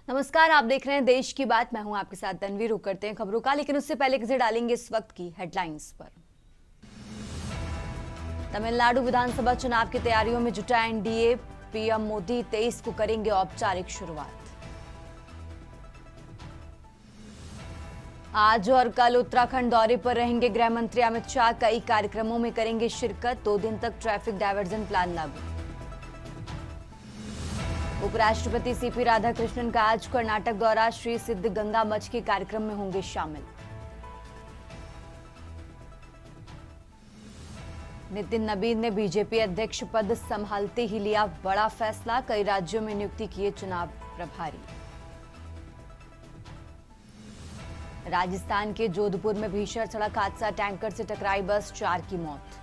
नमस्कार, आप देख रहे हैं देश की बात। मैं हूं आपके साथ तन्वी। रुक करते हैं खबरों का, लेकिन उससे पहले नजर डालेंगे इस वक्त की हेडलाइंस पर। तमिलनाडु विधानसभा चुनाव की तैयारियों में जुटा एनडीए। पीएम मोदी 23 को करेंगे औपचारिक शुरुआत। आज और कल उत्तराखंड दौरे पर रहेंगे गृह मंत्री अमित शाह। कई कार्यक्रमों में करेंगे शिरकत। 2 दिन तक ट्रैफिक डायवर्जन प्लान लागू। उपराष्ट्रपति सीपी राधाकृष्णन का आज कर्नाटक दौरा। श्री सिद्ध गंगा मठ के कार्यक्रम में होंगे शामिल। नितिन नबीन ने बीजेपी अध्यक्ष पद संभालते ही लिया बड़ा फैसला। कई राज्यों में नियुक्ति किए चुनाव प्रभारी। राजस्थान के जोधपुर में भीषण सड़क हादसा। टैंकर से टकराई बस, 4 की मौत।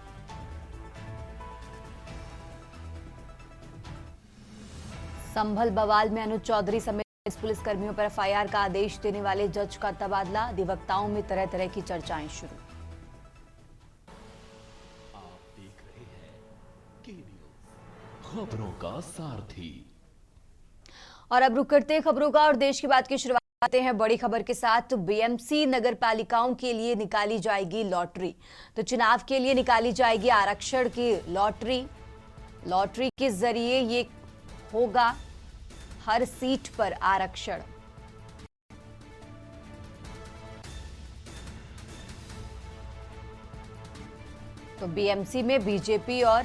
संभल बवाल में अनुज चौधरी समेत 20 पुलिसकर्मियों पर एफआईआर का आदेश देने वाले जज का तबादला। अधिवक्ताओं में तरह तरह की चर्चाएं शुरू। आप देख रहे हैं के न्यूज़, खबरों का सारथी। और अब रुक करते हैं खबरों का और देश की बात की शुरुआत करते हैं बड़ी खबर के साथ। बीएमसी नगर पालिकाओं के लिए निकाली जाएगी लॉटरी। तो चुनाव के लिए निकाली जाएगी आरक्षण की लॉटरी। लॉटरी के जरिए ये होगा हर सीट पर आरक्षण। तो बीएमसी में बीजेपी और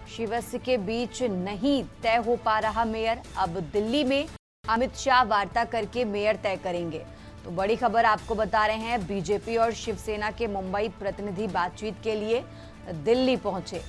शिवसेना के बीच नहीं तय हो पा रहा मेयर। अब दिल्ली में अमित शाह वार्ता करके मेयर तय करेंगे। तो बड़ी खबर आपको बता रहे हैं, बीजेपी और शिवसेना के मुंबई प्रतिनिधि बातचीत के लिए दिल्ली पहुंचे।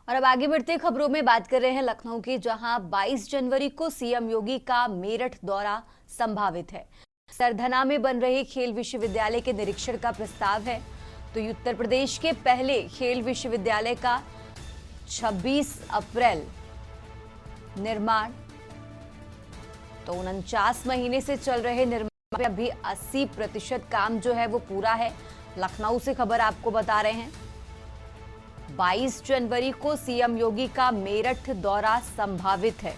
और अब आगे बढ़ते खबरों में बात कर रहे हैं लखनऊ की, जहां 22 जनवरी को सीएम योगी का मेरठ दौरा संभावित है। सरधना में बन रहे खेल विश्वविद्यालय के निरीक्षण का प्रस्ताव है। तो उत्तर प्रदेश के पहले खेल विश्वविद्यालय का 26 अप्रैल निर्माण। तो 49 महीने से चल रहे निर्माण में अभी 80% काम जो है वो पूरा है। लखनऊ से खबर आपको बता रहे हैं, 22 जनवरी को सीएम योगी का मेरठ दौरा संभावित है।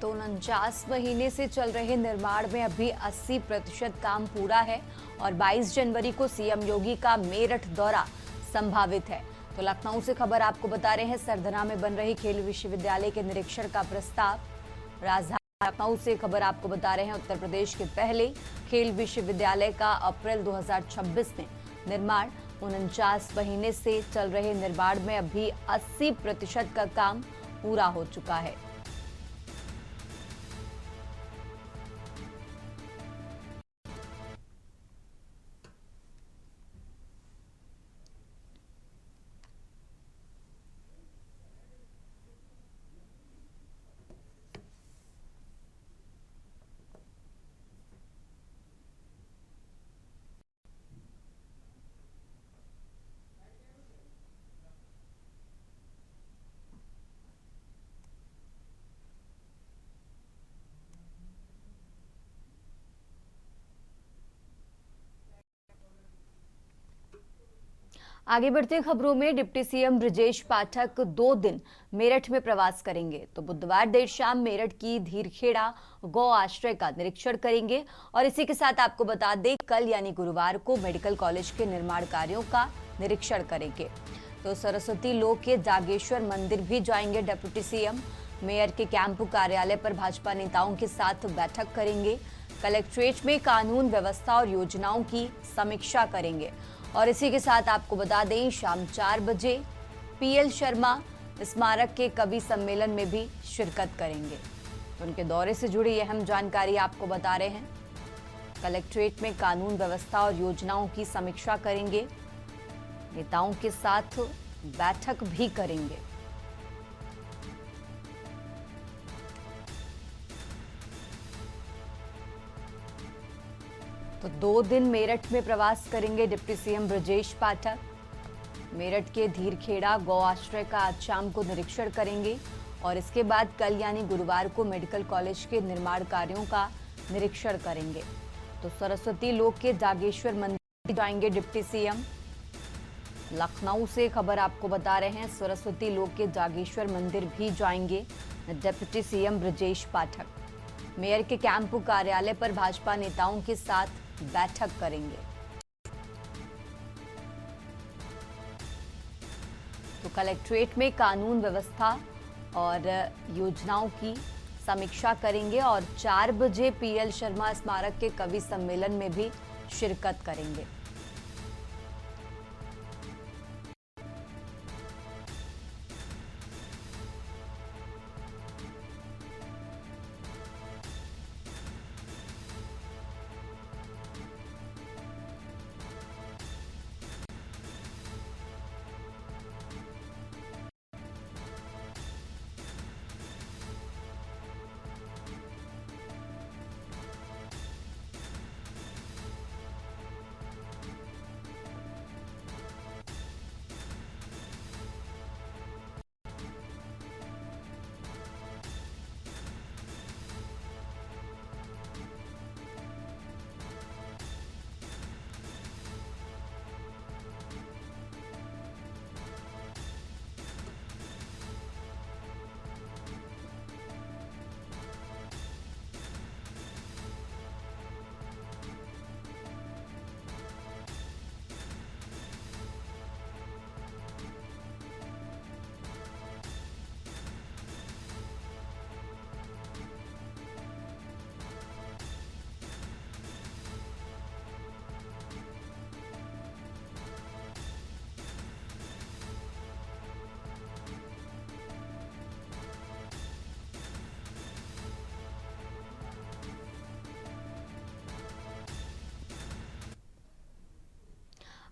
तो 49 महीने से चल रहे निर्माण में अभी 80% काम पूरा है और 22 जनवरी को सीएम योगी का मेरठ दौरा संभावित है। तो लखनऊ से खबर आपको बता रहे हैं, सरधना में बन रही खेल विश्वविद्यालय के निरीक्षण का प्रस्ताव। राजधानी लखनऊ से खबर आपको बता रहे हैं, उत्तर प्रदेश के पहले खेल विश्वविद्यालय का अप्रैल 2026 में निर्माण। 49 महीने से चल रहे निर्माण में अभी 80% का काम पूरा हो चुका है। आगे बढ़ते खबरों में, डिप्टी सीएम ब्रजेश पाठक 2 दिन मेरठ में प्रवास करेंगे। तो बुधवार देर शाम मेरठ की धीरखेड़ा गौ आश्रय का निरीक्षण करेंगे और इसी के साथ आपको बता दें, कल यानी गुरुवार को मेडिकल कॉलेज के निर्माण कार्यों का निरीक्षण करेंगे। तो सरस्वती लोक के जागेश्वर मंदिर भी जाएंगे डिप्टी सीएम। मेयर के कैंप कार्यालय पर भाजपा नेताओं के साथ बैठक करेंगे। कलेक्ट्रेट में कानून व्यवस्था और योजनाओं की समीक्षा करेंगे और इसी के साथ आपको बता दें, शाम 4 बजे पीएल शर्मा स्मारक के कवि सम्मेलन में भी शिरकत करेंगे। तो उनके दौरे से जुड़ी अहम जानकारी आपको बता रहे हैं। कलेक्ट्रेट में कानून व्यवस्था और योजनाओं की समीक्षा करेंगे, नेताओं के साथ बैठक भी करेंगे। तो 2 दिन मेरठ में प्रवास करेंगे डिप्टी सीएम ब्रजेश पाठक। मेरठ के धीरखेड़ा गौ आश्रय का आज शाम को निरीक्षण करेंगे और इसके बाद कल यानी गुरुवार को मेडिकल कॉलेज के निर्माण कार्यों का निरीक्षण करेंगे। तो सरस्वती लोक के जागेश्वर मंदिर जाएंगे डिप्टी सीएम। लखनऊ से खबर आपको बता रहे हैं, सरस्वती लोक के जागेश्वर मंदिर भी जाएंगे deputy CM Brajesh Pathak. Mayor के कैंप कार्यालय पर भाजपा नेताओं के साथ बैठक करेंगे। तो कलेक्ट्रेट में कानून व्यवस्था और योजनाओं की समीक्षा करेंगे और 4 बजे पीएल शर्मा स्मारक के कवि सम्मेलन में भी शिरकत करेंगे।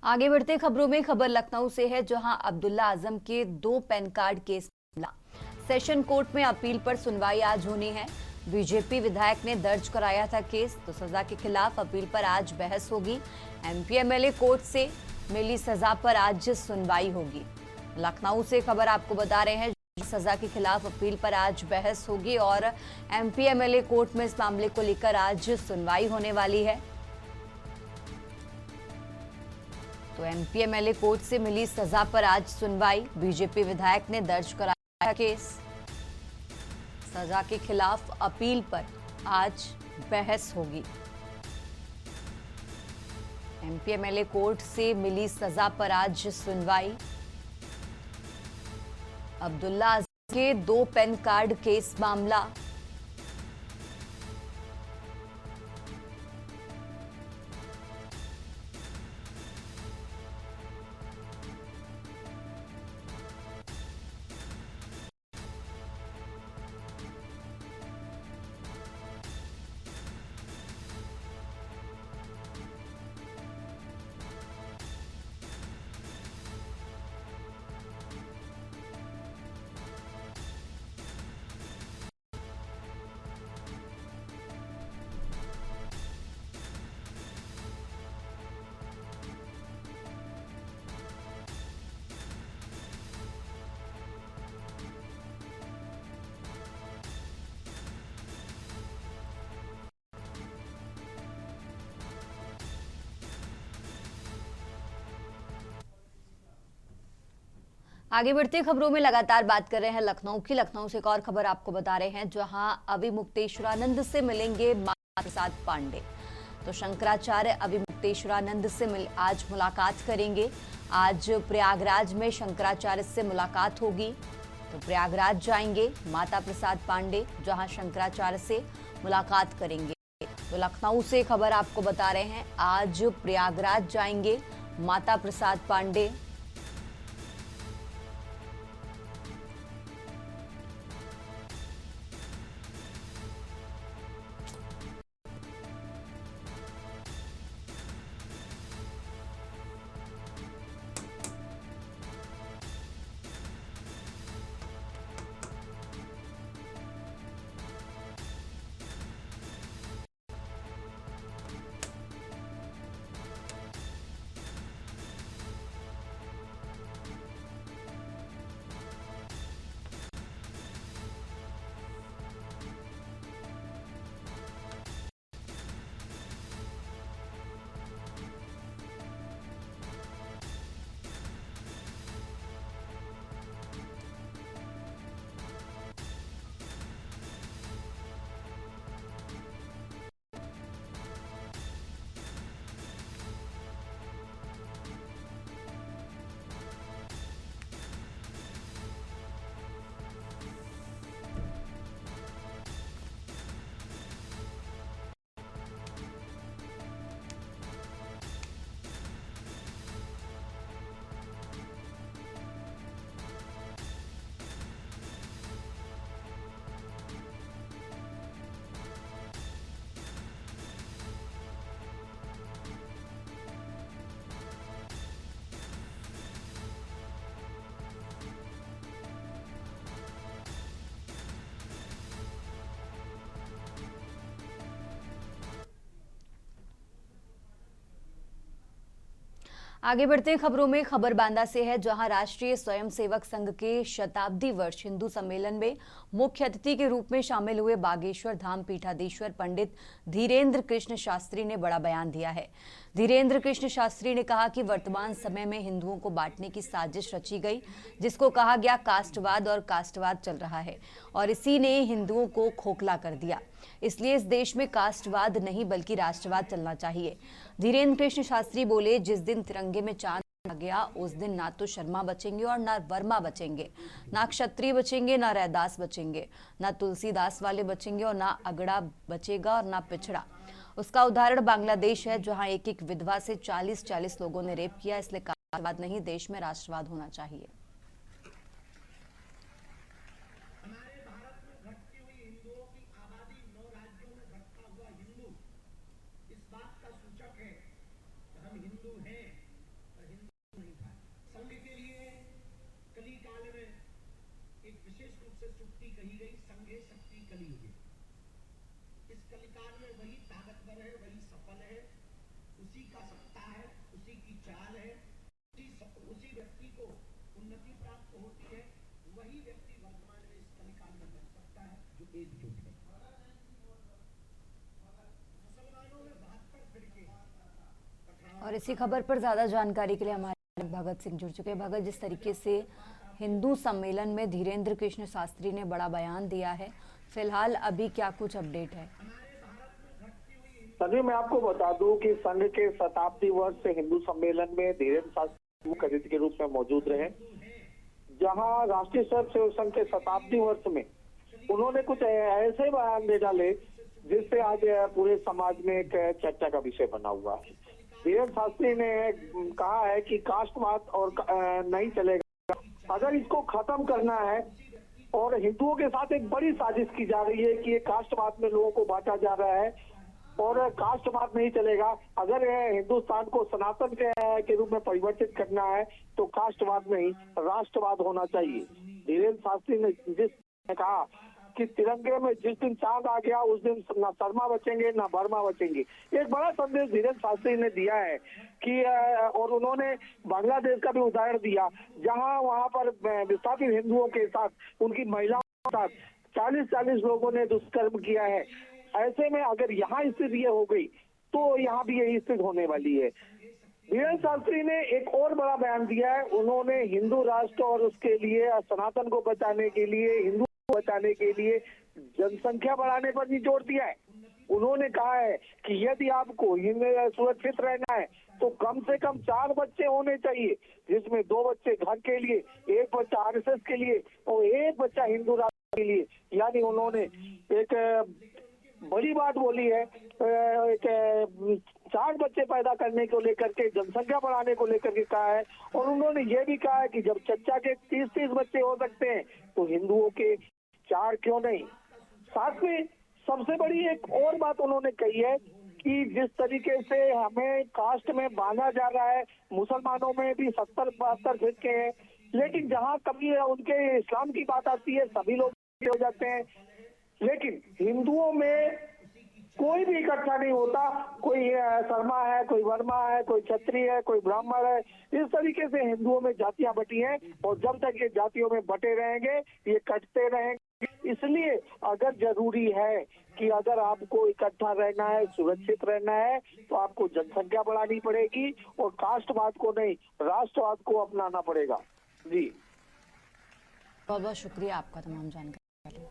आगे बढ़ते खबरों में, खबर लखनऊ से है, जहां अब्दुल्ला आजम के 2 पैन कार्ड केस मामला सेशन कोर्ट में अपील पर सुनवाई आज होनी है। बीजेपी विधायक ने दर्ज कराया था केस, तो सजा के खिलाफ अपील पर आज बहस होगी। एमपी एमएलए कोर्ट से मिली सजा पर आज सुनवाई होगी। लखनऊ से खबर आपको बता रहे हैं, सजा के खिलाफ अपील पर आज बहस होगी और एमपी एमएलए कोर्ट में इस मामले को लेकर आज सुनवाई होने वाली है। तो एमपी एमएलए कोर्ट से मिली सजा पर आज सुनवाई। बीजेपी विधायक ने दर्ज कराया केस। सजा के खिलाफ अपील पर आज बहस होगी। एमपी एमएलए कोर्ट से मिली सजा पर आज सुनवाई। अब्दुल्ला अजहर के 2 पैन कार्ड केस मामला। आगे बढ़ते खबरों में लगातार बात कर रहे हैं लखनऊ की। लखनऊ से एक और खबर आपको बता रहे हैं, जहां अविमुक्तेश्वरानंद से मिलेंगे माता प्रसाद पांडे। तो शंकराचार्य अविमुक्तेश्वरानंद से आज मुलाकात करेंगे। आज प्रयागराज में शंकराचार्य से मुलाकात होगी। तो प्रयागराज जाएंगे माता प्रसाद पांडे, जहां शंकराचार्य से मुलाकात करेंगे। तो लखनऊ से खबर आपको बता रहे हैं, आज प्रयागराज जाएंगे माता प्रसाद पांडे। आगे बढ़ते हैं खबरों में। खबर बांदा से है, जहां राष्ट्रीय स्वयंसेवक संघ के शताब्दी वर्ष हिंदू सम्मेलन में मुख्य अतिथि के रूप में शामिल हुए बागेश्वर धाम पीठाधीश्वर पंडित धीरेन्द्र कृष्ण शास्त्री ने बड़ा बयान दिया है। धीरेन्द्र कृष्ण शास्त्री ने कहा कि वर्तमान समय में हिंदुओं को बांटने की साजिश रची गई, जिसको कहा गया कास्टवाद, और कास्टवाद चल रहा है और इसी ने हिंदुओं को खोखला कर दिया। इसलिए इस देश में कास्टवाद नहीं बल्कि राष्ट्रवाद चलना चाहिए। धीरेन्द्र कृष्ण शास्त्री बोले, जिस दिन तिरंगे में चांद आ गया उस दिन ना तो शर्मा बचेंगे और ना वर्मा बचेंगे, ना क्षत्रिय बचेंगे, ना रैदास बचेंगे, ना तुलसीदास वाले बचेंगे और ना अगड़ा बचेगा और ना पिछड़ा। उसका उदाहरण बांग्लादेश है, जहां एक एक विधवा से 40-40 लोगों ने रेप किया। इसलिए कास्टवाद नहीं, देश में राष्ट्रवाद होना चाहिए। इस कलिकाल में वही ताकतवर है, वही सफल है, उसी का सत्ता है, उसी की चाल है, उसी व्यक्ति को उन्नति प्राप्त होती है। वही व्यक्ति वर्तमान में इस कलिकाल में बच सकता है जो एकजुट है। मुसलमानों में 72 फिरके। और इसी खबर पर ज्यादा जानकारी के लिए हमारे भगत सिंह जुड़ चुके हैं। भगत, जिस तरीके से हिंदू सम्मेलन में धीरेन्द्र कृष्ण शास्त्री ने बड़ा बयान दिया है, फिलहाल अभी क्या कुछ अपडेट है? सभी मैं आपको बता दूं कि संघ के शताब्दी वर्ष से हिंदू सम्मेलन में धीरेन्द्र शास्त्री मुख्य अतिथि के रूप में मौजूद रहे, जहां राष्ट्रीय स्वयं सेवक संघ के शताब्दी वर्ष में उन्होंने कुछ ऐसे बयान दे डाले जिससे आज पूरे समाज में एक चर्चा का विषय बना हुआ है। धीरेन्द्र शास्त्री ने कहा है कि कास्टवाद और नहीं चलेगा, अगर इसको खत्म करना है और हिंदुओं के साथ एक बड़ी साजिश की जा रही है कि ये कास्टवाद में लोगों को बांटा जा रहा है और कास्टवाद नहीं चलेगा। अगर हिंदुस्तान को सनातन के रूप में परिवर्तित करना है तो कास्टवाद नहीं राष्ट्रवाद होना चाहिए। धीरेन्द्र शास्त्री ने जिसने कहा कि तिरंगे में जिस दिन चांद आ गया उस दिन ना शर्मा बचेंगे ना बर्मा बचेंगे, एक बड़ा संदेश धीरेन्द्र शास्त्री ने दिया है कि और उन्होंने बांग्लादेश का भी उदाहरण दिया, जहां वहां पर विस्थापित हिंदुओं के साथ उनकी महिलाओं के साथ 40-40 लोगों ने दुष्कर्म किया है। ऐसे में अगर यहाँ स्थिति ये हो गई तो यहाँ भी यही स्थिति होने वाली है। धीरेन्द्र शास्त्री ने एक और बड़ा बयान दिया है, उन्होंने हिंदू राष्ट्र और उसके लिए सनातन को बचाने के लिए, हिंदू को बचाने के लिए जनसंख्या बढ़ाने पर भी जोर दिया है। उन्होंने कहा है कि यदि आपको सुरक्षित रहना है तो कम से कम 4 बच्चे होने चाहिए, जिसमें 2 बच्चे घर के लिए, 1 बच्चा आरएसएस के लिए और 1 बच्चा हिंदू राष्ट्र के लिए। यानी उन्होंने एक बड़ी बात बोली है, एक 4 बच्चे पैदा करने को लेकर के, जनसंख्या बढ़ाने को लेकर के कहा है। और उन्होंने ये भी कहा है कि जब चच्चा के 30-30 बच्चे हो सकते हैं तो हिंदुओं के 4 क्यों नहीं। साथ में सबसे बड़ी एक और बात उन्होंने कही है कि जिस तरीके से हमें कास्ट में बांधा जा रहा है, मुसलमानों में भी 70-72 फिरके हैं, लेकिन जहां कभी उनके इस्लाम की बात आती है सभी लोग हो जाते हैं, लेकिन हिंदुओं में कोई भी इकट्ठा नहीं होता। कोई शर्मा है, कोई वर्मा है, कोई क्षत्रिय है, कोई ब्राह्मण है। इस तरीके से हिंदुओं में जातियां बटी हैं और जब तक ये जातियों में बटे रहेंगे ये कटते रहेंगे। इसलिए अगर जरूरी है कि अगर आपको इकट्ठा रहना है, सुरक्षित रहना है, तो आपको जनसंख्या बढ़ानी पड़ेगी और कास्टवाद को नहीं राष्ट्रवाद को अपनाना पड़ेगा। जी बहुत बहुत शुक्रिया आपका तमाम जानकारी।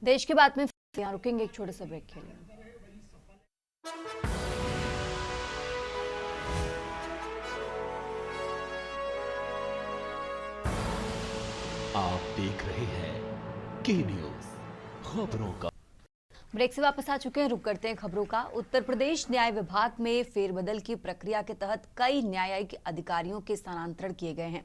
देश के बाद में यहाँ रुकेंगे एक छोटे से ब्रेक के लिए। आप देख रहे हैं के न्यूज खबरों का। ब्रेक से वापस आ चुके हैं, रुक करते हैं खबरों का। उत्तर प्रदेश न्याय विभाग में फेरबदल की प्रक्रिया के तहत कई न्यायिक अधिकारियों के स्थानांतरण किए गए हैं।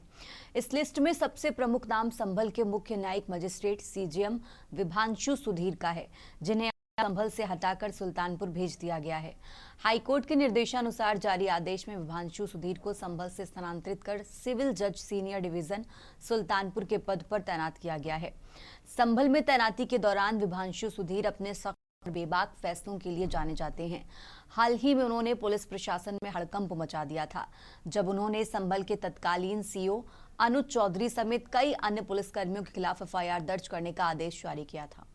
इस लिस्ट में सबसे प्रमुख नाम संभल के मुख्य न्यायिक मजिस्ट्रेट सीजेएम विभांशु सुधीर का है, जिन्हें संभल से हटाकर सुल्तानपुर भेज दिया गया है। हाईकोर्ट के निर्देशानुसार जारी आदेश में विभांशु सुधीर को संभल से स्थानांतरित कर सिविल जज सीनियर डिवीजन सुल्तानपुर के पद पर तैनात किया गया है। संभल में तैनाती के दौरान विभांशु सुधीर अपने सख्त और बेबाक फैसलों के लिए जाने जाते हैं। हाल ही में उन्होंने पुलिस प्रशासन में हड़कंप मचा दिया था, जब उन्होंने संभल के तत्कालीन सीओ अनुज चौधरी समेत कई अन्य पुलिसकर्मियों के खिलाफ एफआईआर दर्ज करने का आदेश जारी किया था।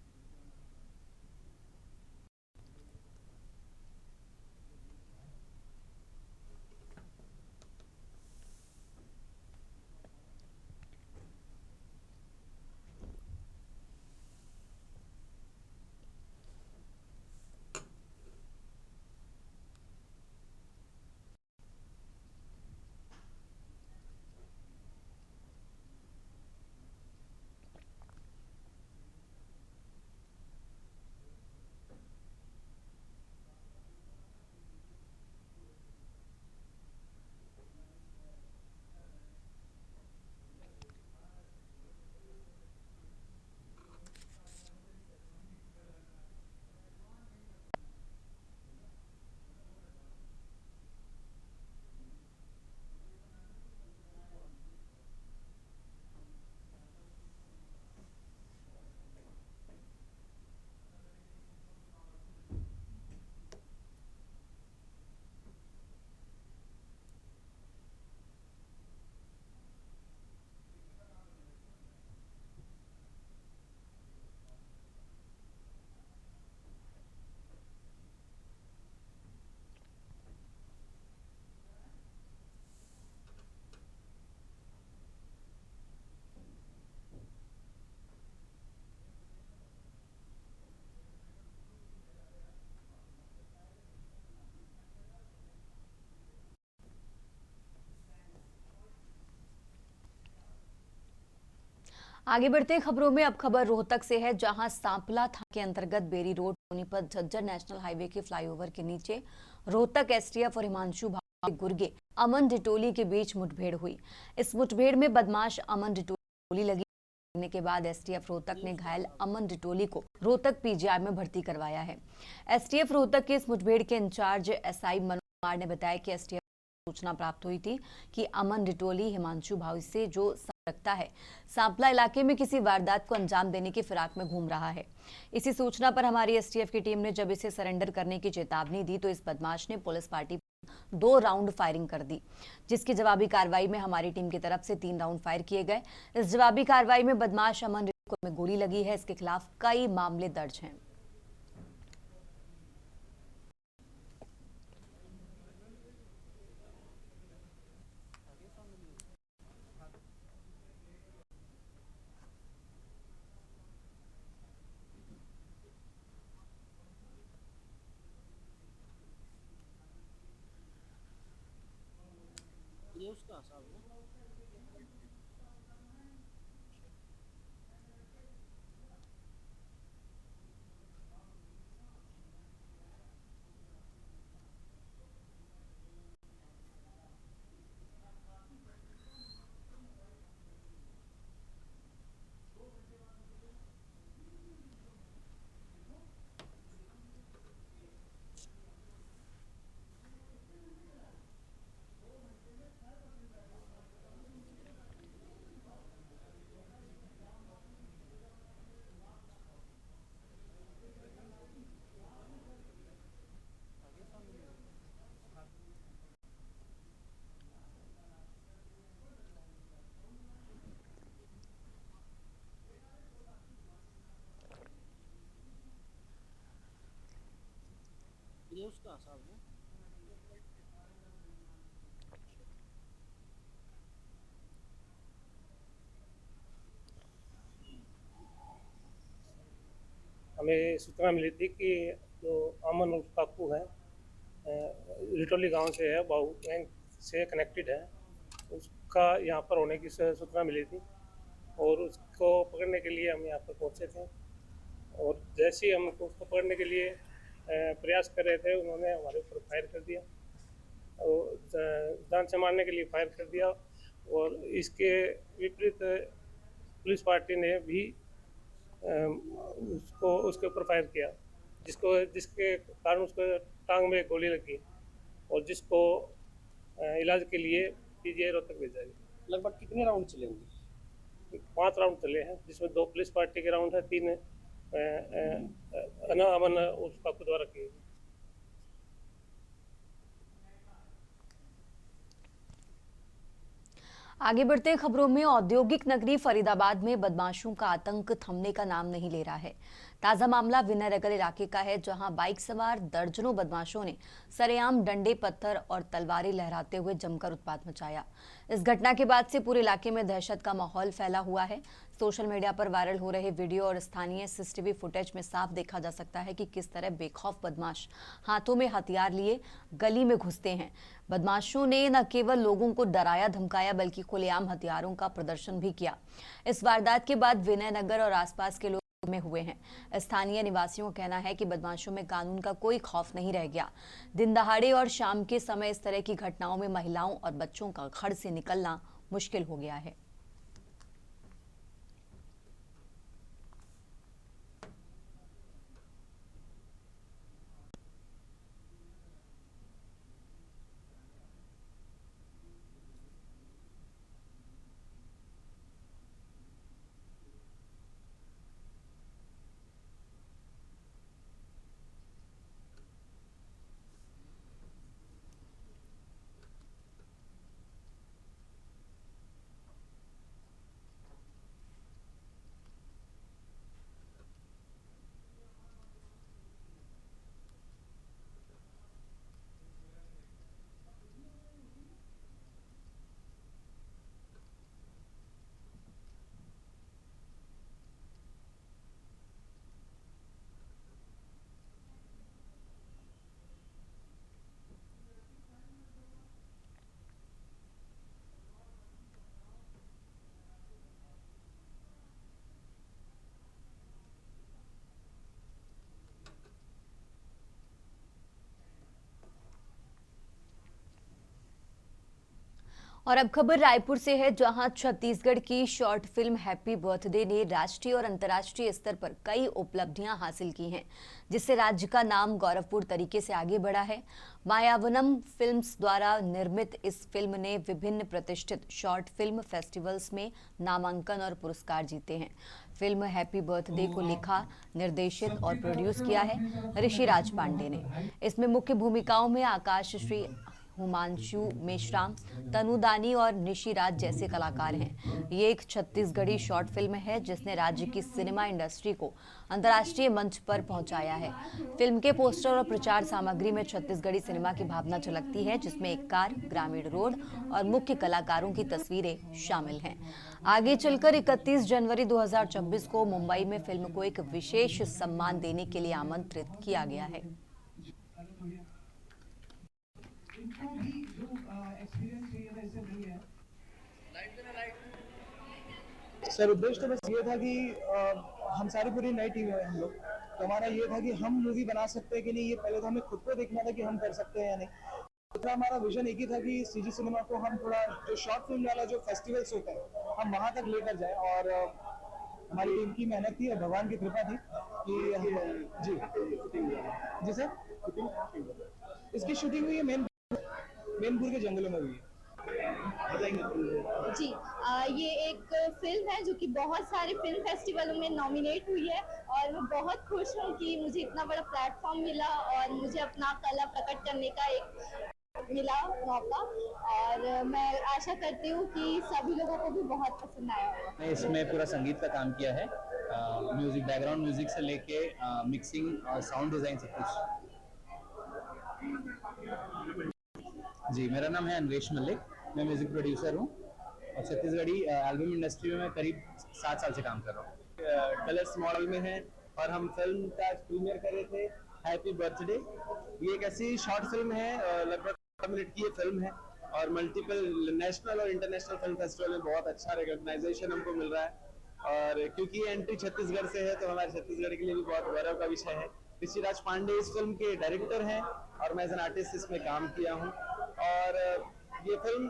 आगे बढ़ते खबरों में अब खबर रोहतक से है, जहां सांपला थाना के अंतर्गत Beri road Sonipat Jhajjar national highway के फ्लाईओवर के नीचे रोहतक एसटीएफ और हिमांशु भाई गुर्गे अमन डिटोली के बीच मुठभेड़ हुई। इस मुठभेड़ में बदमाश अमन डिटोली लगने के बाद एसटीएफ रोहतक ने घायल अमन डिटोली को रोहतक पीजीआई में भर्ती करवाया है। एसटीएफ रोहतक के इस मुठभेड़ के इंचार्ज एसआई मनोज कुमार ने बताया कि एसटीएफ सूचना प्राप्त हुई थी कि अमन डिटोली हिमांशु भाई से जो रखता है, सांपला इलाके में किसी वारदात को अंजाम देने की फिराक में घूम रहा है। इसी सूचना पर हमारी एसटीएफ की टीम ने जब इसे सरेंडर करने की चेतावनी दी तो इस बदमाश ने पुलिस पार्टी पर 2 राउंड फायरिंग कर दी, जिसकी जवाबी कार्रवाई में हमारी टीम की तरफ से 3 राउंड फायर किए गए। इस जवाबी कार्रवाई में बदमाश अमन में गोली लगी है। इसके खिलाफ कई मामले दर्ज हैं। ये उसका हिसाब है। ये उसका हिसाब है। हमें सूचना मिली थी कि जो अमन उर्फ काकू है, रिटोली गांव से है, बाहू बैंक से कनेक्टेड है, उसका यहाँ पर होने की सूचना मिली थी और उसको पकड़ने के लिए हम यहाँ पर पहुँचे थे। और जैसे ही हम उसको पकड़ने के लिए प्रयास कर रहे थे, उन्होंने हमारे ऊपर फायर कर दिया और जान से मारने के लिए फायर कर दिया। और इसके विपरीत पुलिस पार्टी ने भी उसके ऊपर फायर किया, जिसके कारण उसको टांग में गोली लगी और जिसको इलाज के लिए पीजीआई रोहतक भेजा गया। लगभग कितने राउंड चले होंगे? 5 राउंड चले हैं, जिसमें 2 पुलिस पार्टी के राउंड है, 3 अमन उसका खुद द्वारा किए। आगे बढ़ते खबरों में औद्योगिक नगरी फरीदाबाद में बदमाशों का आतंक थमने का नाम नहीं ले रहा है। ताजा मामला विनयनगर इलाके का है, जहां बाइक सवार दर्जनों बदमाशों ने सरेआम डंडे, पत्थर और तलवारें लहराते हुए जमकर उत्पात मचाया। इस घटना के बाद से पूरे इलाके में दहशत का माहौल फैला हुआ है। सोशल मीडिया पर वायरल हो रहे वीडियो और स्थानीय सीसीटीवी फुटेज में साफ देखा जा सकता है कि किस तरह बेखौफ बदमाश हाथों में हथियार लिए गली में घुसते हैं। बदमाशों ने न केवल लोगों को डराया धमकाया, बल्कि खुलेआम हथियारों का प्रदर्शन भी किया। इस वारदात के बाद विनयनगर और आसपास के लोग में हुए हैं। स्थानीय निवासियों का कहना है कि बदमाशों में कानून का कोई खौफ नहीं रह गया। दिन दहाड़े और शाम के समय इस तरह की घटनाओं में महिलाओं और बच्चों का घर से निकलना मुश्किल हो गया है। और अब खबर रायपुर से है, जहां छत्तीसगढ़ की शॉर्ट फिल्म हैप्पी बर्थडे ने राष्ट्रीय और अंतर्राष्ट्रीय स्तर पर कई उपलब्धियां हासिल की हैं, जिससे राज्य का नाम गौरवपूर्ण तरीके से आगे बढ़ा है। मायावनम फिल्म्स द्वारा निर्मित इस फिल्म ने विभिन्न प्रतिष्ठित शॉर्ट फिल्म फेस्टिवल्स में नामांकन और पुरस्कार जीते हैं। फिल्म हैप्पी बर्थडे को लिखा, निर्देशित और प्रोड्यूस किया है ऋषिराज पांडे ने। इसमें मुख्य भूमिकाओं में आकाश श्री, हुमांशु मेश्राम, तनुदानी और निशिराज जैसे कलाकार हैं। ये एक छत्तीसगढ़ी शॉर्ट फिल्म है जिसने राज्य की सिनेमा इंडस्ट्री को अंतर्राष्ट्रीय मंच पर पहुंचाया है। फिल्म के पोस्टर और प्रचार सामग्री में छत्तीसगढ़ी सिनेमा की भावना झलकती है, जिसमें एक कार, ग्रामीण रोड और मुख्य कलाकारों की तस्वीरें शामिल हैं। आगे चलकर 31 जनवरी 2026 को मुंबई में फिल्म को एक विशेष सम्मान देने के लिए आमंत्रित किया गया है। सर उद्देश्य तो बस ये था कि हम सारी पूरी नई टीम है हम लोग, तो हमारा ये था कि हम मूवी बना सकते हैं कि नहीं, ये पहले तो हमें खुद को देखना था कि हम कर सकते हैं या नहीं। दूसरा हमारा विजन एक ही था कि सीजी सिनेमा को हम थोड़ा जो शॉर्ट फिल्म वाला जो फेस्टिवल्स होता है हम वहाँ तक लेकर जाए, और हमारी टीम की मेहनत थी और भगवान की कृपा थी कि हम जी सर इसकी शूटिंग हुई है मेनपुर के जंगलों में हुई है। जी ये एक फिल्म है जो कि बहुत सारे फिल्म फेस्टिवलों में नॉमिनेट हुई है, और मैं बहुत खुश हूँ कि मुझे इतना बड़ा प्लेटफॉर्म मिला और मुझे अपना कला प्रकट करने का एक मिला मौका, और मैं आशा करती हूँ कि सभी लोगों को भी बहुत पसंद आया होगा। मैंने इसमें पूरा संगीत का काम किया है, म्यूजिक, बैकग्राउंड म्यूजिक से लेके मिक्सिंग और साउंड डिजाइन सब कुछ। जी, मेरा नाम है अन्वेश मलिक, मैं म्यूजिक प्रोड्यूसर हूँ और छत्तीसगढ़ी एल्बम इंडस्ट्री में मैं करीब 7 साल से काम कर रहा हूँ। कलर्स मॉडल में है और हम फिल्म का प्रीमियर कर रहे थे हैप्पी बर्थडे। ये एक ऐसी शॉर्ट फिल्म है, लगभग 12 मिनट की ये फिल्म है और मल्टीपल नेशनल और इंटरनेशनल फिल्म फेस्टिवल में बहुत अच्छा रिकॉग्नाइजेशन हमको मिल रहा है। और क्योंकि एंट्री छत्तीसगढ़ से है तो हमारे छत्तीसगढ़ के लिए भी बहुत गौरव का विषय है। ऋषिराज पांडे इस फिल्म के डायरेक्टर हैं और मैं एज एन आर्टिस्ट इसमें काम किया हूँ। और ये फिल्म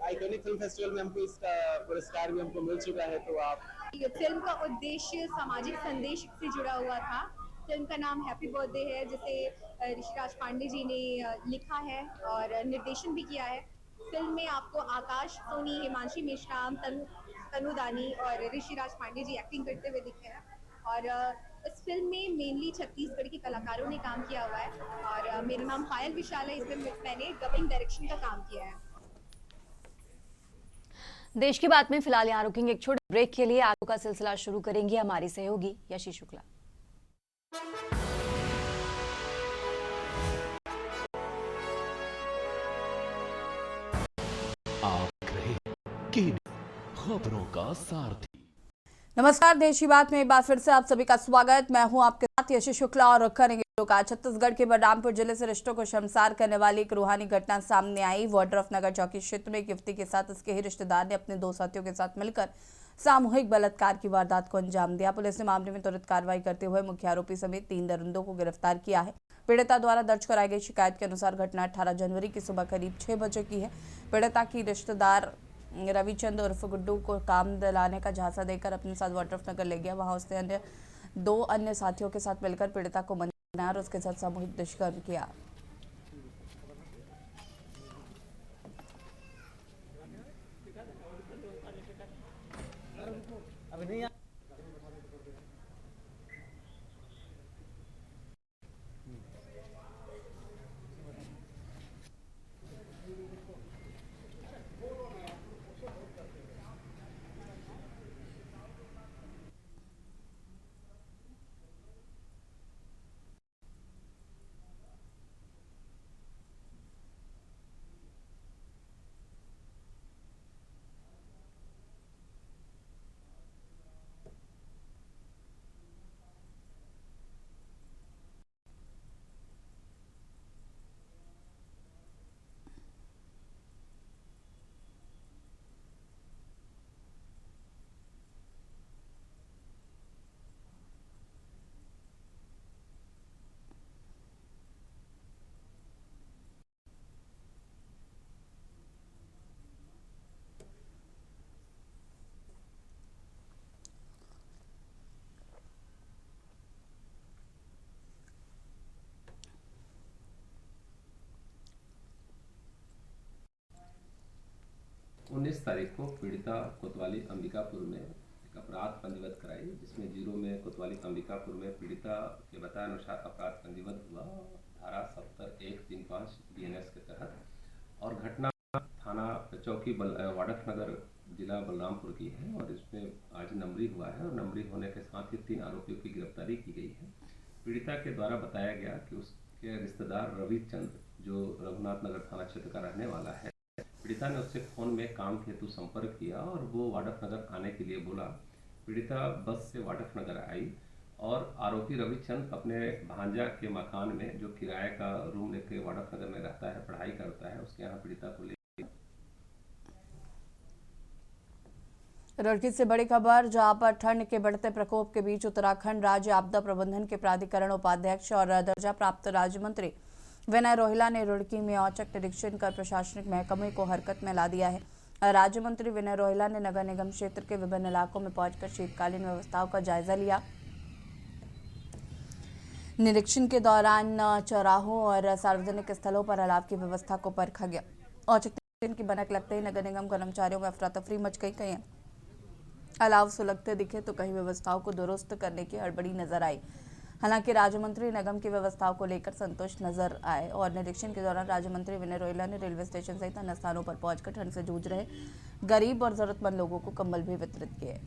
आइकॉनिक फिल्म फेस्टिवल में हमको इसका पुरस्कार भी हमको मिल चुका है। तो आप फिल्म का उद्देश्य सामाजिक संदेश से जुड़ा हुआ था। फिल्म का नाम हैप्पी बर्थडे है, जिसे ऋषिराज पांडे जी ने लिखा है और निर्देशन भी किया है। फिल्म में आपको आकाश सोनी, हिमांशी मेश्राम, तनुदानी और ऋषिराज पांडे जी एक्टिंग करते हुए दिखे हैं। और इस फिल्म में मेनली छत्तीसगढ़ के कलाकारों ने काम किया हुआ है, और मेरा नाम पायल विशाल है। इसमें मैंने डबिंग डायरेक्शन का काम किया है। देश की बात में फिलहाल यहाँ रुकेंगे एक छोटे ब्रेक के लिए। आगे का सिलसिला शुरू करेंगी हमारी सहयोगी यशी शुक्ला। आप देख रहे हैं खबरों का सारथी। नमस्कार, देश की बात में एक बार फिर से आप सभी का स्वागत। मैं हूं आपके साथ यशी शुक्ला और करेंगे लोग। आज छत्तीसगढ़ के बलरामपुर जिले से रिश्तों को शर्मसार करने वाली एक रूहानी घटना सामने आई। वाड्रफ नगर चौकी क्षेत्र में एक युवती के साथ उसके ही रिश्तेदार ने अपने 2 साथियों के साथ मिलकर सामूहिक बलात्कार की वारदात को अंजाम दिया। पुलिस ने मामले में तुरंत कार्रवाई करते हुए मुख्य आरोपी समेत 3 दरिंदों को गिरफ्तार किया है। पीड़िता द्वारा दर्ज कराई गई शिकायत के अनुसार घटना 18 जनवरी की सुबह करीब 6 बजे की है। पीड़िता की रिश्तेदार रविचंद उर्फ गुड्डू को काम दिलाने का झांसा देकर अपने साथ वाड्रफ नगर ले गया। वहां उसने 2 अन्य साथियों के साथ मिलकर पीड़िता को बनाया और उसके साथ सामूहिक दुष्कर्म किया। तारीख को पीड़िता कोतवाली अंबिकापुर में एक अपराध पंजीबद्ध कराई, जिसमें 0 में कोतवाली अंबिकापुर में पीड़िता के बताए अनुसार अपराध पंजीबद्ध हुआ धारा 70135 BNS के तहत, और घटना थाना चौकी वाडक नगर जिला बलरामपुर की है। और इसमें आज नंबरी हुआ है, और नंबरी होने के साथ ही 3 आरोपियों की गिरफ्तारी की गई है। पीड़िता के द्वारा बताया गया कि उसके रिश्तेदार रविचंद, जो रघुनाथ नगर थाना क्षेत्र का रहने वाला है, पीड़िता ने उससे फोन में काम के हेतु संपर्क किया और वो वाडक नगर आने के लिए बोला। पीड़िता बस से वाडक नगर आई और आरोपी रविचंद अपने भांजा के मकान में, जो किराए का रूम लेके वाडक नगर में रहता है, पढ़ाई करता है, उसके यहाँ पीड़िता को ले। रुड़की से बड़ी खबर, जहां पर ठंड के बढ़ते प्रकोप के बीच उत्तराखंड राज्य आपदा प्रबंधन के प्राधिकरण उपाध्यक्ष और दर्जा प्राप्त राज्य मंत्री विनय रोहिला ने रुड़की में औचक निरीक्षण कर प्रशासनिक महकमे को हरकत में ला दिया है। राज्य मंत्री विनय रोहिला ने नगर निगम क्षेत्र के विभिन्न इलाकों में पहुंचकर शीतकालीन व्यवस्थाओं का जायजा लिया। निरीक्षण के दौरान चौराहों और सार्वजनिक स्थलों पर अलाव की व्यवस्था को परखा गया। औचक निरीक्षण की भनक लगते ही नगर निगम कर्मचारियों में अफरा तफरी मच गई। कहीं अलाव सुलगते दिखे तो कहीं व्यवस्थाओं को दुरुस्त करने की हड़बड़ी नजर आई। हालांकि राज्य मंत्री निगम की व्यवस्थाओं को लेकर संतुष्ट नजर आए और निरीक्षण के दौरान राज्य मंत्री विनय रोहिला ने रेलवे स्टेशन सहित अन्य स्थानों पर पहुंचकर ठंड से जूझ रहे गरीब और जरूरतमंद लोगों को कंबल भी वितरित किए।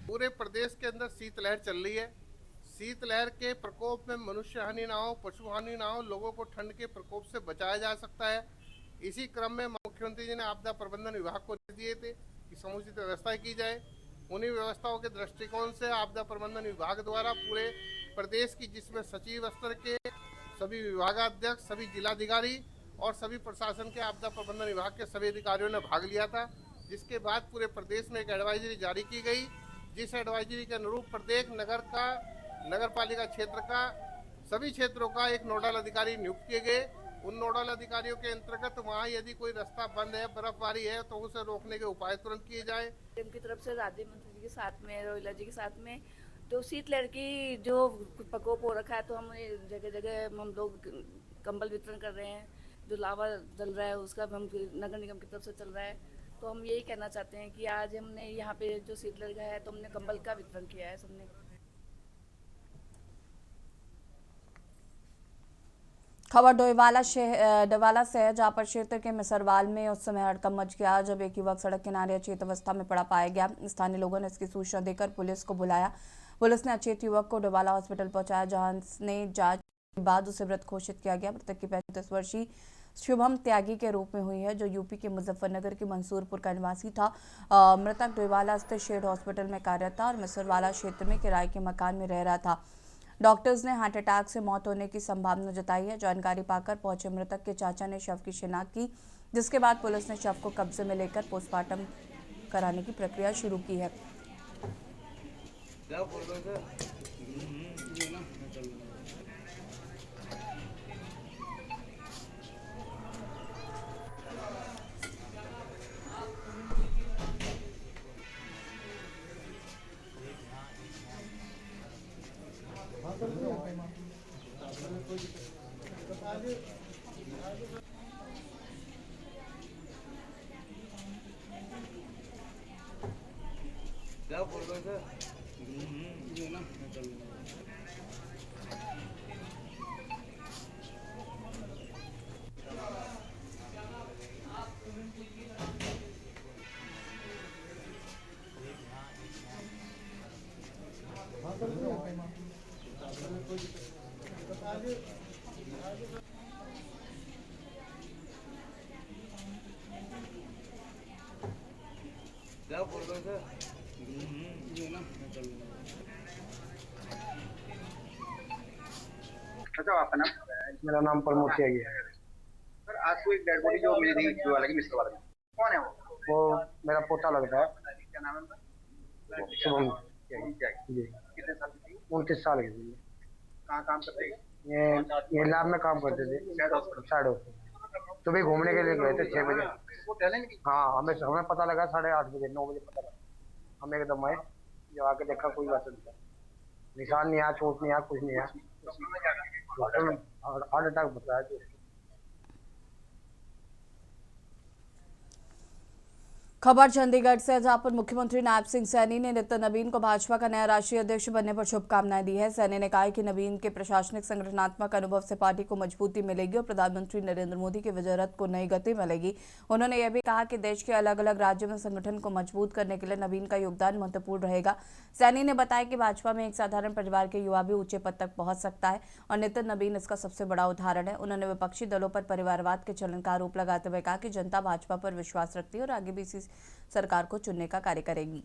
पूरे प्रदेश के अंदर शीतलहर चल रही है। शीतलहर के प्रकोप में मनुष्य हानि ना हो, पशु हानि ना हो, लोगों को ठंड के प्रकोप से बचाया जा सकता है। इसी क्रम में मुख्यमंत्री जी ने आपदा प्रबंधन विभाग को दिए थे कि समुचित व्यवस्था की जाए। उन्हीं व्यवस्थाओं के दृष्टिकोण से आपदा प्रबंधन विभाग द्वारा पूरे प्रदेश की, जिसमें सचिव स्तर के सभी विभागाध्यक्ष, सभी जिलाधिकारी और सभी प्रशासन के आपदा प्रबंधन विभाग के सभी अधिकारियों ने भाग लिया था। जिसके बाद पूरे प्रदेश में एक एडवाइजरी जारी की गई, जिस एडवाइजरी के अनुरूप प्रत्येक नगर का, नगर पालिका क्षेत्र का, सभी क्षेत्रों का एक नोडल अधिकारी नियुक्त किए गए। उन नोडल अधिकारियों के अंतर्गत वहाँ यदि कोई रास्ता बंद है, बर्फबारी है, तो उसे रोकने के उपाय तुरंत किए जाए। उनकी तरफ से राज्य मंत्री जी के साथ में, रोहिला जी के साथ में, तो शीतलहर की जो प्रकोप हो रखा है, तो हम जगह जगह हम लोग कंबल वितरण कर रहे हैं। जो लावा जल रहा है उसका हम नगर निगम की तरफ से चल रहा है। तो हम यही कहना चाहते हैं कि आज हमने यहाँ पे जो शीतलहर है, तो हमने कंबल का वितरण किया है सबने। खबर डोईवाला से है, जहां पर क्षेत्र के मिसरवाल में उस समय हड़कंप मच गया जब एक युवक सड़क किनारे अचेत अवस्था में पड़ा पाया गया। स्थानीय लोगों ने इसकी सूचना देकर पुलिस को बुलाया। पुलिस ने अचेत युवक को डोईवाला हॉस्पिटल पहुंचाया, जहां ने जांच के बाद उसे मृत घोषित किया गया। मृतक की 35 वर्षीय शुभम त्यागी के रूप में हुई है, जो यूपी के मुजफ्फरनगर के मंसूरपुर का निवासी था। मृतक डोईवाला स्थित शेड हॉस्पिटल में कार्यरत था और मिसरवाला क्षेत्र में किराए के मकान में रह रहा था। डॉक्टर्स ने हार्ट अटैक से मौत होने की संभावना जताई है। जानकारी पाकर पहुंचे मृतक के चाचा ने शव की शिनाख्त की, जिसके बाद पुलिस ने शव को कब्जे में लेकर पोस्टमार्टम कराने की प्रक्रिया शुरू की है। अच्छा, आपका नाम? मेरा नाम प्रमोद त्यागी है। सर, आज को एक डेड बॉडी जो मिली थी जो अलग मिस्र वाले में, कौन है वो मेरा पोता लगता है, क्या नाम है उनका? शुभम जी। कितने साल की थी? 29 साल की थी। कहाँ काम करते हैं? ये लैब में काम करते थे, साइड हॉस्पिटल। सुबह घूमने के लिए गए थे 6 बजे। वो टहलने निकली? हाँ, हमें पता लगा 8:30 बजे, 9 बजे पता लगा। हम एकदम आए, जब आके देखा कोई बात नहीं, निशान नहीं आया, चोट नहीं आया, कुछ नहीं आया। हार्ट अटैक बताया कि खबर चंडीगढ़ से, जहां पर मुख्यमंत्री नायब सिंह सैनी ने नितिन नवीन को भाजपा का नया राष्ट्रीय अध्यक्ष बनने पर शुभकामनाएं दी है। सैनी ने कहा है कि नवीन के प्रशासनिक संगठनात्मक अनुभव से पार्टी को मजबूती मिलेगी और प्रधानमंत्री नरेंद्र मोदी के विजय रथ को नई गति मिलेगी। उन्होंने यह भी कहा कि देश के अलग अलग राज्यों में संगठन को मजबूत करने के लिए नवीन का योगदान महत्वपूर्ण रहेगा। सैनी ने बताया कि भाजपा में एक साधारण परिवार के युवा भी ऊंचे पद तक पहुंच सकता है और नितिन नवीन इसका सबसे बड़ा उदाहरण है। उन्होंने विपक्षी दलों पर परिवारवाद के चलन का आरोप लगाते हुए कहा कि जनता भाजपा पर विश्वास रखती है और आगे भी इसी सरकार को चुनने का कार्य करेगी।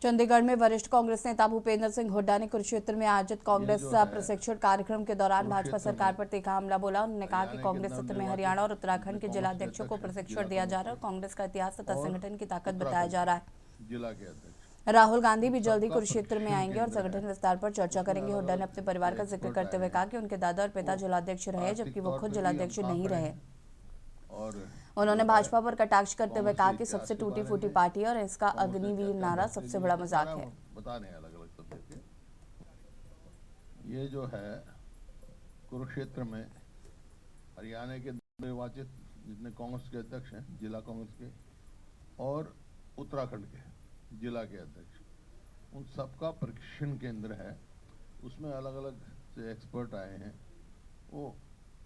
चंडीगढ़ में वरिष्ठ कांग्रेस नेता भूपेंद्र सिंह हुड्डा ने कुरुक्षेत्र में आयोजित कांग्रेस प्रशिक्षण कार्यक्रम के दौरान भाजपा सरकार पर तीखा हमला बोला। उन्होंने कहा कि कांग्रेस सत्र में हरियाणा और उत्तराखंड के जिलाध्यक्षों को प्रशिक्षण दिया जा रहा है और कांग्रेस का इतिहास तथा संगठन की ताकत बताया जा रहा है। राहुल गांधी भी जल्दी कुरुक्षेत्र में आएंगे और संगठन विस्तार पर चर्चा करेंगे। हुड्डा ने अपने परिवार का जिक्र करते हुए कहा कि उनके दादा और पिता जिलाध्यक्ष रहे, जबकि वो खुद जिलाध्यक्ष नहीं रहे। उन्होंने भाजपा पर कटाक्ष करते हुए कहा कि सबसे टूटी फूटी पार्टी है और इसका अग्निवीर नारा सबसे बड़ा मजाक है। बताने अलग अलग सब्जेक्ट के, ये जो है कुरुक्षेत्र में हरियाणा के निर्वाचित जितने कांग्रेस के अध्यक्ष हैं, जिला कांग्रेस के, और उत्तराखंड के जिला के अध्यक्ष, उन सबका प्रशिक्षण केंद्र है। उसमें अलग अलग से एक्सपर्ट आए हैं। वो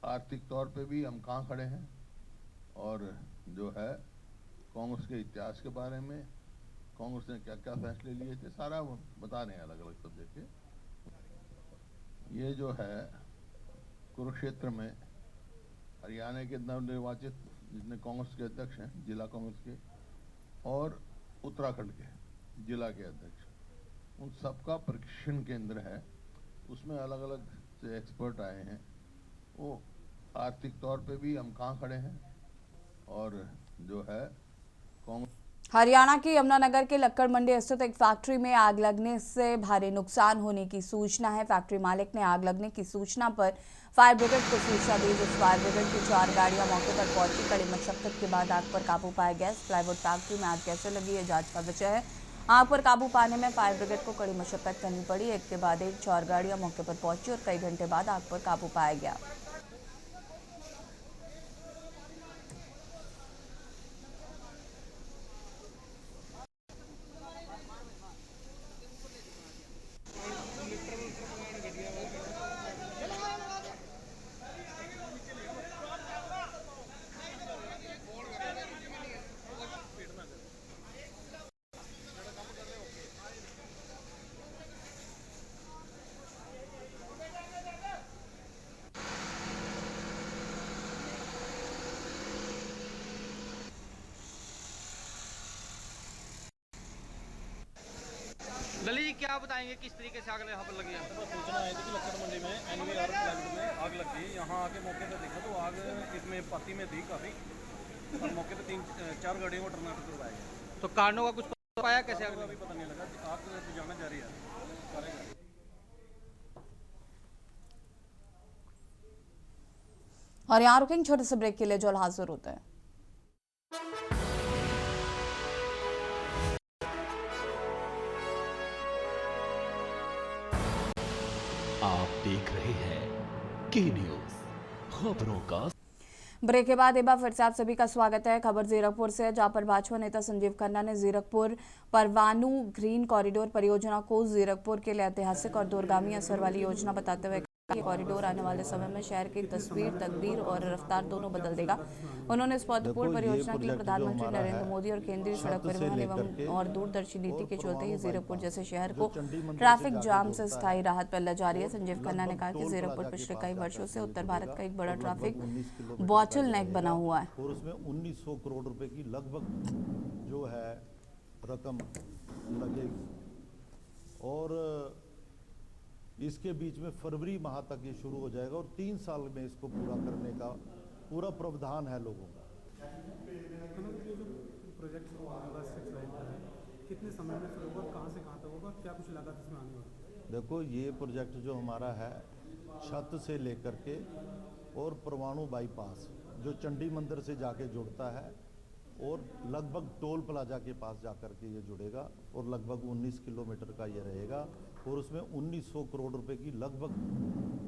आर्थिक तौर पे भी हम कहाँ खड़े हैं और जो है कांग्रेस के इतिहास के बारे में, कांग्रेस ने क्या क्या फैसले लिए थे, सारा वो बता रहे हैं अलग अलग सब्जेक्ट के। ये जो है कुरुक्षेत्र में हरियाणा के नवनिर्वाचित जितने कांग्रेस के अध्यक्ष हैं, जिला कांग्रेस के, और उत्तराखंड के जिला के अध्यक्ष, उन सबका प्रशिक्षण केंद्र है। उसमें अलग अलग से एक्सपर्ट आए हैं। वो आर्थिक तौर पे भी हम कहाँ खड़े हैं और जो है हरियाणा के यमुनानगर के लक्कड़ मंडी स्थित एक फैक्ट्री में आग लगने से भारी नुकसान होने की सूचना है। फैक्ट्री मालिक ने आग लगने की सूचना पर फायर ब्रिगेड को सूचना दी। जिस फायर ब्रिगेड की 4 गाड़ियां मौके पर पहुंची। कड़ी मशक्कत के बाद आग पर काबू पाया गया। प्लाईवुड फैक्ट्री में आग कैसे लगी है जांच का विषय है। आग पर काबू पाने में फायर ब्रिगेड को कड़ी मशक्कत करनी पड़ी। एक के बाद एक 4 गाड़ियां मौके पर पहुंची और कई घंटे बाद आग पर काबू पाया गया। ललित जी क्या बताएंगे किस तरीके से आग यहाँ पर लगी है? सूचना आई थी कि लक्कड़ मंडी में NVR प्लांट में आग लग गई। यहाँ आके मौके पर देखा तो आग इसमें पाती में थी काफ़ी, और मौके पे 3-4 गाड़ियों को टर्मिनेट करवाया गया। तो कारणों का कुछ पता पाया कैसे आग अभी पता नहीं लगा, आग बुझाना जारी है। और यहाँ रुकेंगे छोटे से ब्रेक के लिए, जो हाजिर होते हैं। आप देख रहे हैं के न्यूज, खबरों का। ब्रेक के बाद एक बार फिर से आप सभी का स्वागत है। खबर जीरकपुर से है, जहां पर भाजपा नेता संजीव खन्ना ने जीरकपुर परवाणु ग्रीन कॉरिडोर परियोजना को जीरकपुर के लिए ऐतिहासिक और दूरगामी असर वाली योजना बताते हुए ये कॉरिडोर आने वाले समय में शहर की तस्वीर, तकदीर और रफ्तार दोनों बदल देगा। उन्होंने इस महत्वपूर्ण परियोजना के लिए प्रधानमंत्री नरेंद्र मोदी और केंद्रीय सड़क परिवहन एवं और दूरदर्शी नीति के चलते ही जीरकपुर जैसे शहर को ट्रैफिक जाम से स्थायी राहत मिलने जा रही है। संजीव खन्ना ने कहा कि जीरकपुर पिछले कई वर्षों से उत्तर भारत का एक बड़ा ट्रैफिक बॉटलनेक बना हुआ है और उसमें 1900 करोड़ रुपए की लगभग जो है रकम लगेगी, और इसके बीच में फरवरी माह तक ये शुरू हो जाएगा और 3 साल में इसको पूरा करने का पूरा प्रावधान है लोगों का। प्रोजेक्ट कितने समय में शुरू होगा, कहाँ से कहाँ तक होगा, क्या कुछ लागत इसमें आने वाली? देखो, ये प्रोजेक्ट जो हमारा है छत से लेकर के और परवाणु बाईपास जो चंडी मंदिर से जाके जुड़ता है और लगभग टोल प्लाजा के पास जाकर के ये जुड़ेगा और लगभग 19 किलोमीटर का ये रहेगा, और उसमें 1900 करोड़ रुपए की लगभग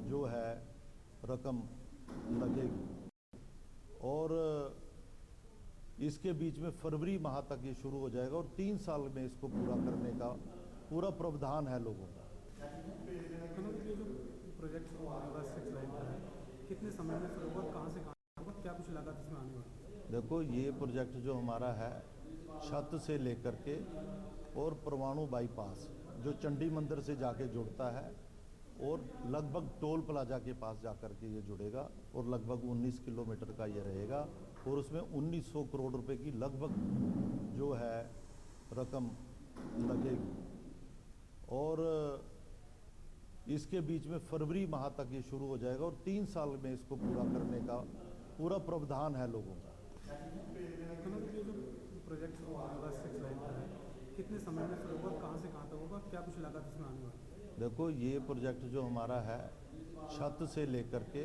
जो है रकम लगेगी, और इसके बीच में फरवरी माह तक ये शुरू हो जाएगा और 3 साल में इसको पूरा करने का पूरा प्रावधान है लोगों का। प्रोजेक्ट कितने समय में शुरू होगा, कहाँ से कहाँ होगा, क्या कुछ लागत इसमें आने वाली? देखो, ये प्रोजेक्ट जो हमारा है छत से लेकर के और परवाणु बाईपास जो चंडी मंदिर से जाके जुड़ता है और लगभग टोल प्लाजा के पास जाकर के ये जुड़ेगा और लगभग 19 किलोमीटर का ये रहेगा, और उसमें 1900 करोड़ रुपए की लगभग जो है रकम लगेगी, और इसके बीच में फरवरी माह तक ये शुरू हो जाएगा और 3 साल में इसको पूरा करने का पूरा प्रावधान है लोगों का। प्रोजेक्ट कितने समय में शुरू होगा, कहाँ से कहाँ तक होगा, क्या कुछ लागत इसमें आने वाली? देखो, ये प्रोजेक्ट जो हमारा है छत से लेकर के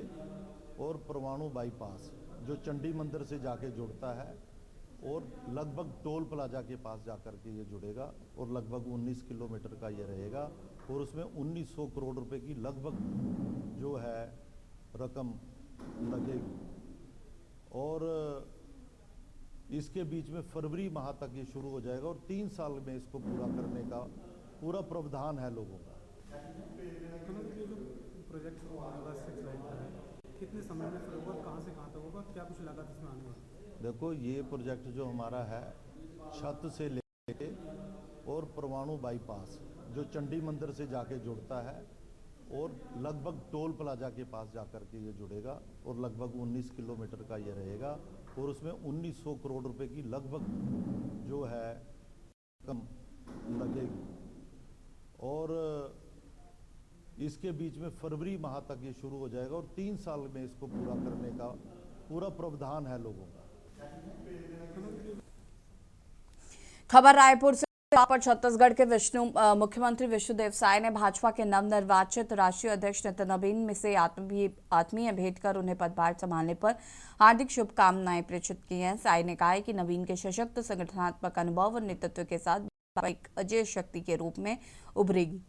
और परवाणु बाईपास जो चंडी मंदिर से जाके जुड़ता है और लगभग टोल प्लाजा के पास जाकर के ये जुड़ेगा और लगभग 19 किलोमीटर का ये रहेगा, और उसमें 1900 करोड़ रुपए की लगभग जो है रकम लगेगी, और इसके बीच में फरवरी माह तक ये शुरू हो जाएगा और 3 साल में इसको पूरा करने का पूरा प्रावधान है लोगों का। प्रोजेक्ट कितने समय में शुरू होगा, कहाँ से कहाँ तक होगा, क्या कुछ लागत इसमें आने वाली? देखो, ये प्रोजेक्ट जो हमारा है छत से लेके और परवाणु बाईपास जो चंडी मंदिर से जाके जुड़ता है और लगभग टोल प्लाजा के पास जाकर के ये जुड़ेगा और लगभग 19 किलोमीटर का ये रहेगा, और उसमें 1900 करोड़ रुपए की लगभग जो है रकम लगेगी, और इसके बीच में फरवरी माह तक ये शुरू हो जाएगा और 3 साल में इसको पूरा करने का पूरा प्रावधान है लोगों का। खबर रायपुर से, पर छत्तीसगढ़ के मुख्यमंत्री विष्णुदेव साय ने भाजपा के नवनिर्वाचित राष्ट्रीय अध्यक्ष नितिन नवीन से आत्मीय भेंट कर उन्हें पदभार संभालने पर हार्दिक शुभकामनाएं प्रेषित की हैं। साय ने कहा है कि नवीन के सशक्त संगठनात्मक अनुभव और नेतृत्व के साथ भाजपा एक अजेय शक्ति के रूप में उभरेगी।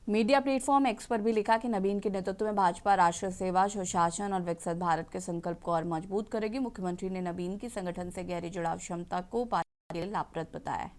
मीडिया प्लेटफॉर्म एक्स पर भी लिखा कि नवीन के नेतृत्व में भाजपा राष्ट्र सेवा, सुशासन और विकसित भारत के संकल्प को और मजबूत करेगी। मुख्यमंत्री ने नवीन की संगठन से गहरी जुड़ाव क्षमता को पार्टी के लिए लाभप्रद बताया।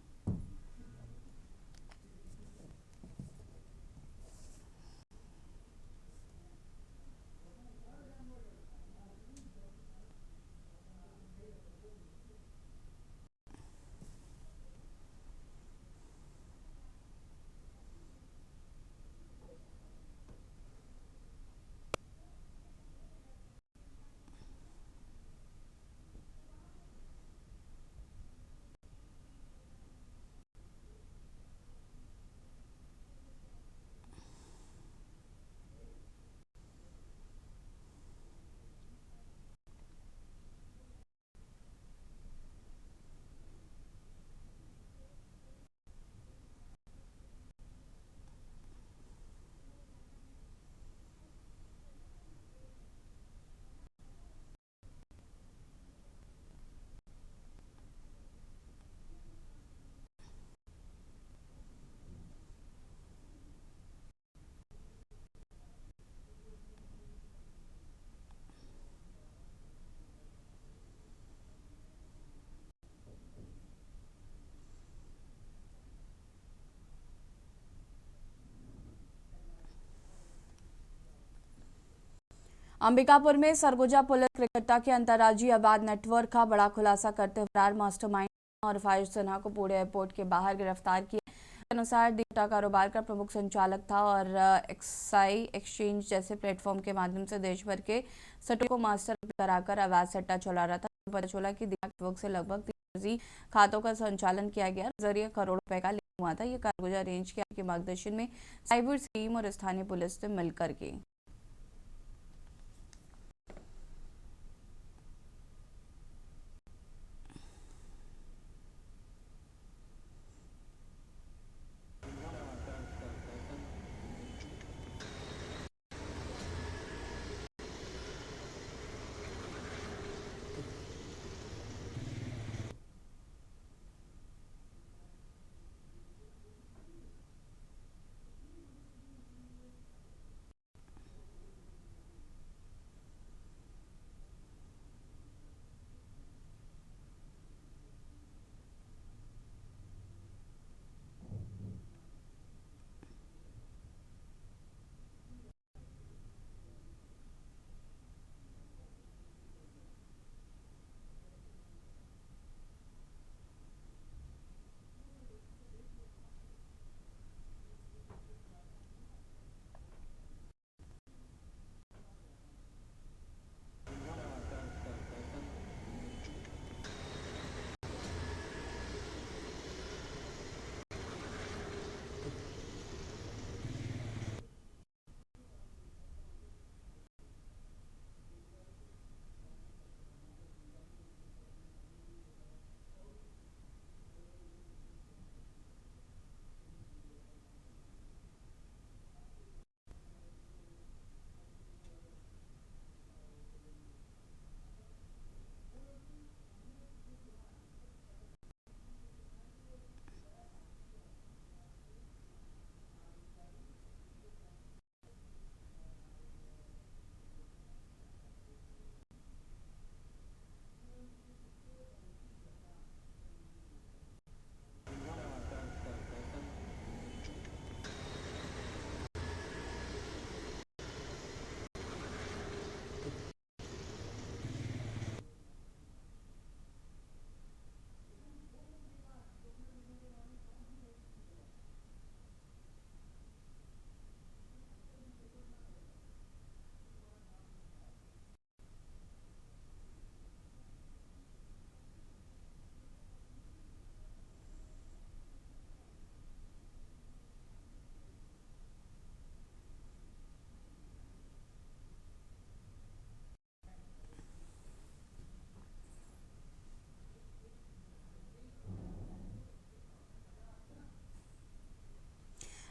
अंबिकापुर में सरगुजा पुलिस क्रिकेटा के अंतर्राज्यीय अवैध नेटवर्क का बड़ा खुलासा करते हुए फरार मास्टरमाइंड और फायर सिन्हा को पुणे एयरपोर्ट के बाहर गिरफ्तार किया। के अनुसार डेटा कारोबार का प्रमुख संचालक था और एक्साई एक्सचेंज जैसे प्लेटफॉर्म के माध्यम से देश भर के सट्टों को मास्टर कराकर अवैध सट्टा चला रहा था। पता चला कि नेटवर्क से लगभग 3 खातों का संचालन किया गया, जरिए करोड़ों रुपए का लेन हुआ था। ये सरगुजा रेंज के मार्गदर्शन में साइबर टीम और स्थानीय पुलिस ने मिलकर की।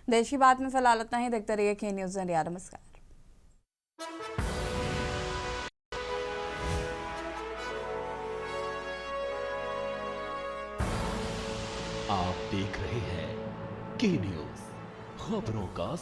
देश की बात में फिलहाल इतना ही। देखते रहिए के न्यूज़ इंडिया। नमस्कार। आप देख रहे हैं के न्यूज़, खबरों का